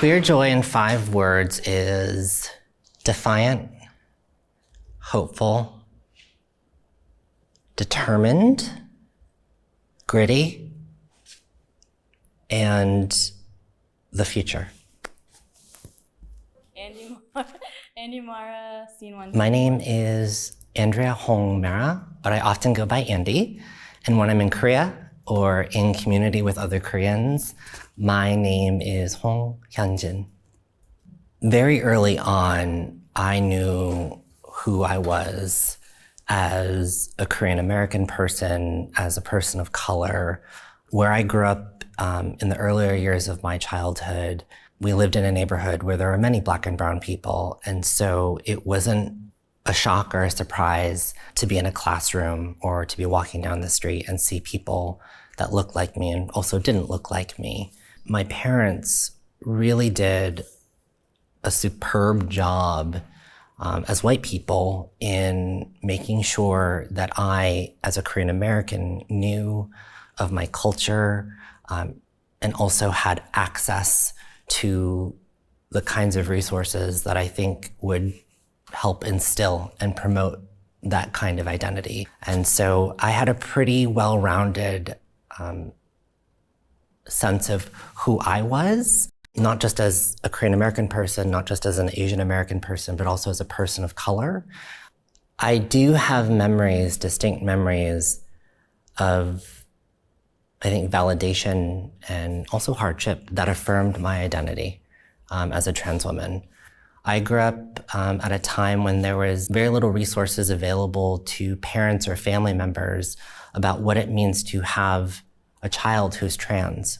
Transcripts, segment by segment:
Queer joy in 5 words is defiant, hopeful, determined, gritty, and the future. Andrea Marra, scene 1. My name is Andrea Hong Marra, but I often go by Andy. And when I'm in Korea or in community with other Koreans, my name is Hong Hyunjin. Very early on, I knew who I was as a Korean American person, as a person of color. Where I grew up in the earlier years of my childhood, we lived in a neighborhood where there were many Black and brown people. And so it wasn't a shock or a surprise to be in a classroom or to be walking down the street and see people that looked like me and also didn't look like me. My parents really did a superb job as white people in making sure that I, as a Korean American, knew of my culture and also had access to the kinds of resources that I think would help instill and promote that kind of identity. And so I had a pretty well-rounded sense of who I was, not just as a Korean American person, not just as an Asian American person, but also as a person of color. I do have memories, distinct memories of, I think, validation and also hardship that affirmed my identity as a trans woman. I grew up at a time when there was very little resources available to parents or family members about what it means to have a child who's trans.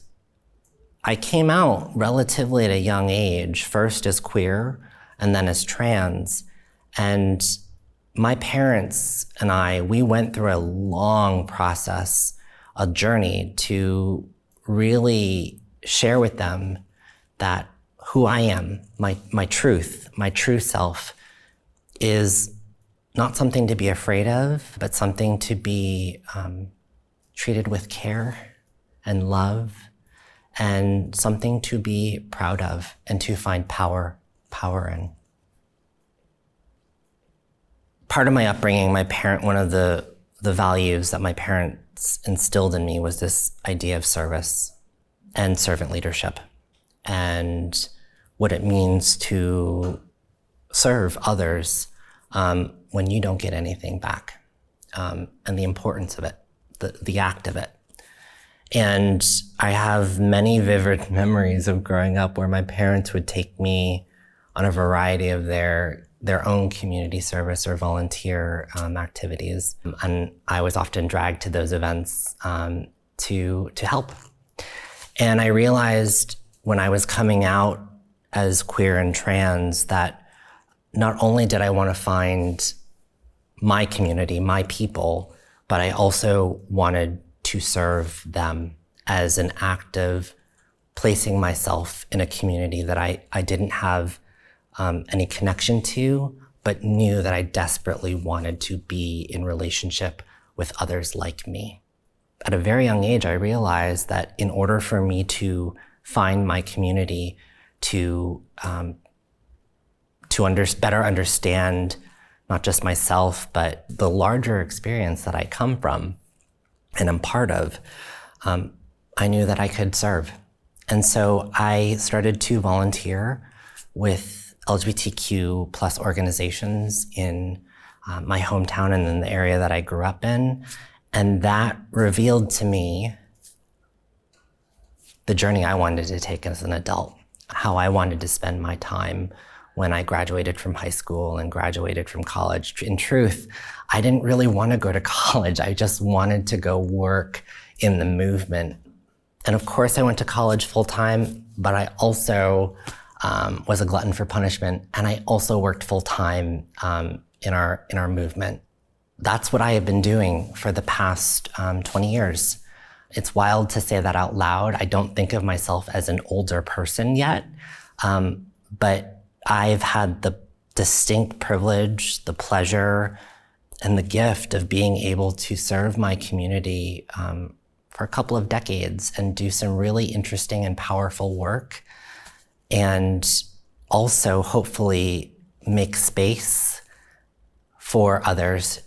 I came out relatively at a young age, first as queer and then as trans. And my parents and I, we went through a long process, a journey to really share with them that who I am, my truth, my true self, is not something to be afraid of, but something to be treated with care and love, and something to be proud of and to find power in. Part of my upbringing, one of the values that my parents instilled in me was this idea of service and servant leadership, and what it means to serve others when you don't get anything back, and the importance of it, the act of it. And I have many vivid memories of growing up where my parents would take me on a variety of their own community service or volunteer activities. And I was often dragged to those events to help. And I realized when I was coming out as queer and trans that not only did I want to find my community, my people, but I also wanted to serve them as an act of placing myself in a community that I didn't have any connection to, but knew that I desperately wanted to be in relationship with others like me. At a very young age, I realized that in order for me to find my community, to better understand not just myself, but the larger experience that I come from and I'm part of, I knew that I could serve. And so I started to volunteer with LGBTQ plus organizations in my hometown and in the area that I grew up in. And that revealed to me the journey I wanted to take as an adult, how I wanted to spend my time when I graduated from high school and graduated from college. In truth, I didn't really want to go to college. I just wanted to go work in the movement. And of course, I went to college full-time, but I also was a glutton for punishment, and I also worked full-time in our movement. That's what I have been doing for the past 20 years. It's wild to say that out loud. I don't think of myself as an older person yet, but I've had the distinct privilege, the pleasure, and the gift of being able to serve my community for a couple of decades and do some really interesting and powerful work and also hopefully make space for others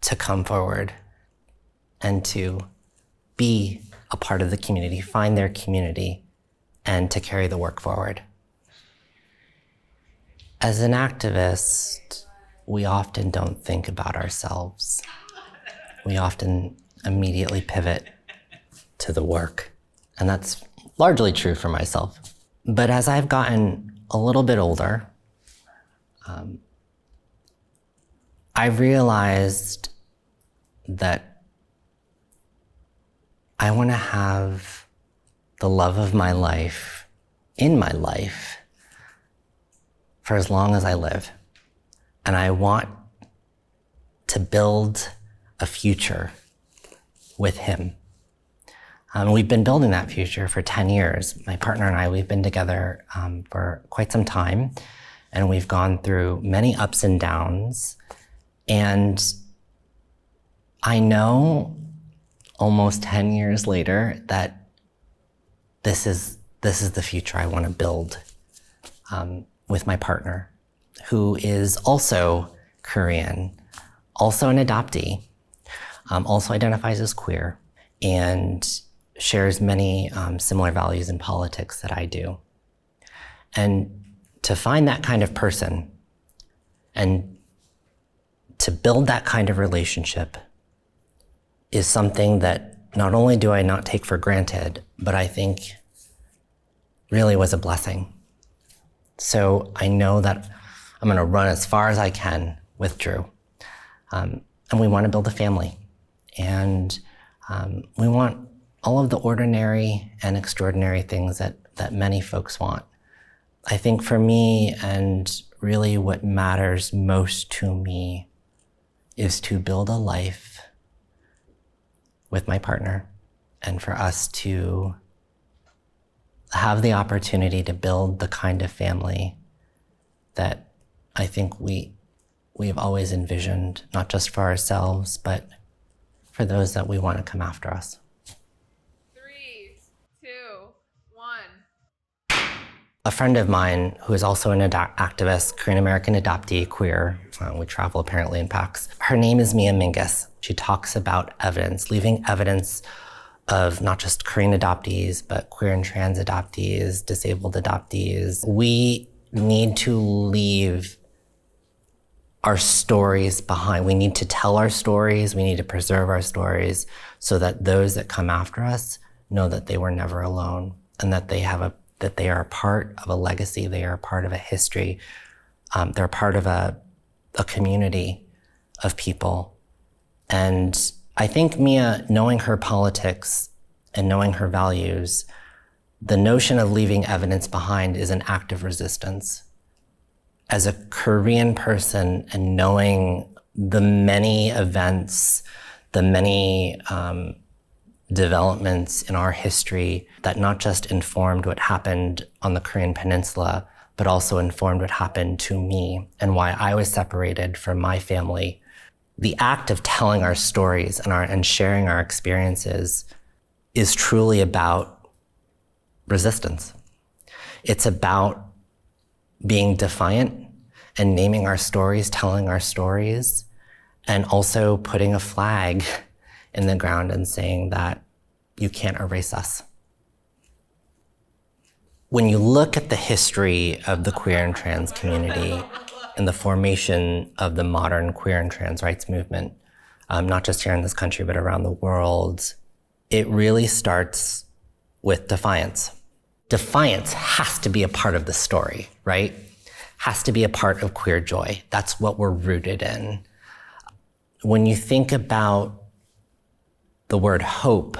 to come forward and to be a part of the community, find their community, and to carry the work forward. As an activist, we often don't think about ourselves. We often immediately pivot to the work, and that's largely true for myself. But as I've gotten a little bit older, I've realized that I want to have the love of my life in my life for as long as I live. And I want to build a future with him. We've been building that future for 10 years. My partner and I, we've been together for quite some time, and we've gone through many ups and downs. And I know almost 10 years later that this is the future I want to build with my partner, who is also Korean, also an adoptee, also identifies as queer, and shares many similar values in politics that I do. And to find that kind of person and to build that kind of relationship is something that not only do I not take for granted, but I think really was a blessing. So I know that I'm gonna run as far as I can with Drew. And we wanna build a family. And we want all of the ordinary and extraordinary things that many folks want. I think for me, and really what matters most to me, is to build a life with my partner, and for us to have the opportunity to build the kind of family that I think we've always envisioned, not just for ourselves, but for those that we want to come after us. 3, 2, 1. A friend of mine who is also an activist, Korean American adoptee, queer, we travel apparently in packs. Her name is Mia Mingus. She talks about evidence, leaving evidence of not just Korean adoptees, but queer and trans adoptees, disabled adoptees. We need to leave our stories behind. We need to tell our stories. We need to preserve our stories so that those that come after us know that they were never alone, and that they are a part of a legacy. They are a part of a history. They're part of a community of people. And I think Mia, knowing her politics and knowing her values, the notion of leaving evidence behind is an act of resistance. As a Korean person, and knowing the many events, the many developments in our history that not just informed what happened on the Korean Peninsula, but also informed what happened to me and why I was separated from my family. The act of telling our stories and sharing our experiences is truly about resistance. It's about being defiant and naming our stories, telling our stories, and also putting a flag in the ground and saying that you can't erase us. When you look at the history of the queer and trans community and the formation of the modern queer and trans rights movement, not just here in this country, but around the world, it really starts with defiance. Defiance has to be a part of the story, right? Has to be a part of queer joy. That's what we're rooted in. When you think about the word hope,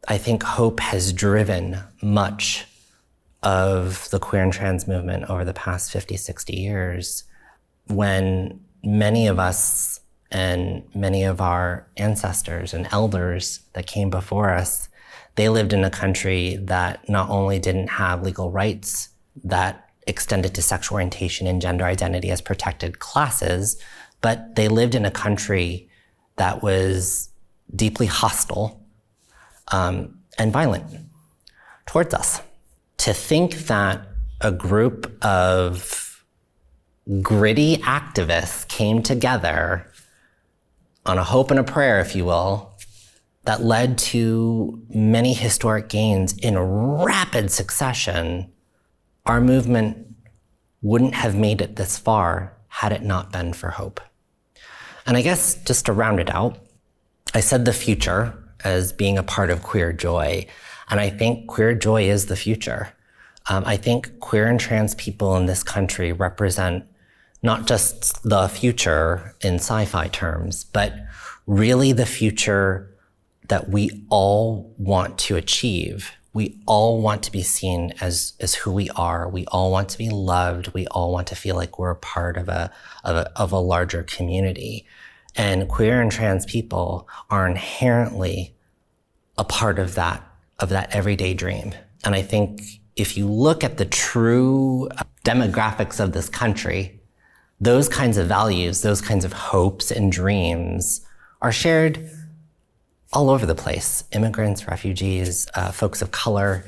I think hope has driven much of the queer and trans movement over the past 50, 60 years, when many of us and many of our ancestors and elders that came before us, they lived in a country that not only didn't have legal rights that extended to sexual orientation and gender identity as protected classes, but they lived in a country that was deeply hostile and violent towards us. To think that a group of gritty activists came together on a hope and a prayer, if you will, that led to many historic gains in rapid succession, our movement wouldn't have made it this far had it not been for hope. And I guess just to round it out, I said the future as being a part of queer joy, and I think queer joy is the future. I think queer and trans people in this country represent not just the future in sci-fi terms, but really the future that we all want to achieve. We all want to be seen as who we are. We all want to be loved. We all want to feel like we're a part of a larger community. And queer and trans people are inherently a part of that everyday dream. And I think if you look at the true demographics of this country, those kinds of values, those kinds of hopes and dreams are shared all over the place. Immigrants, refugees, folks of color,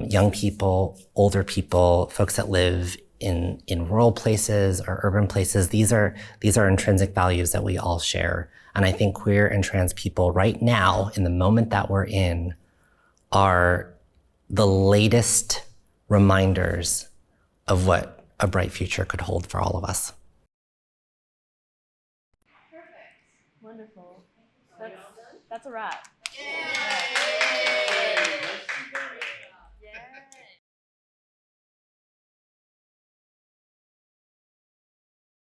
young people, older people, folks that live in rural places or urban places. These are intrinsic values that we all share. And I think queer and trans people right now, in the moment that we're in, are the latest reminders of what a bright future could hold for all of us. Wonderful. That's a wrap.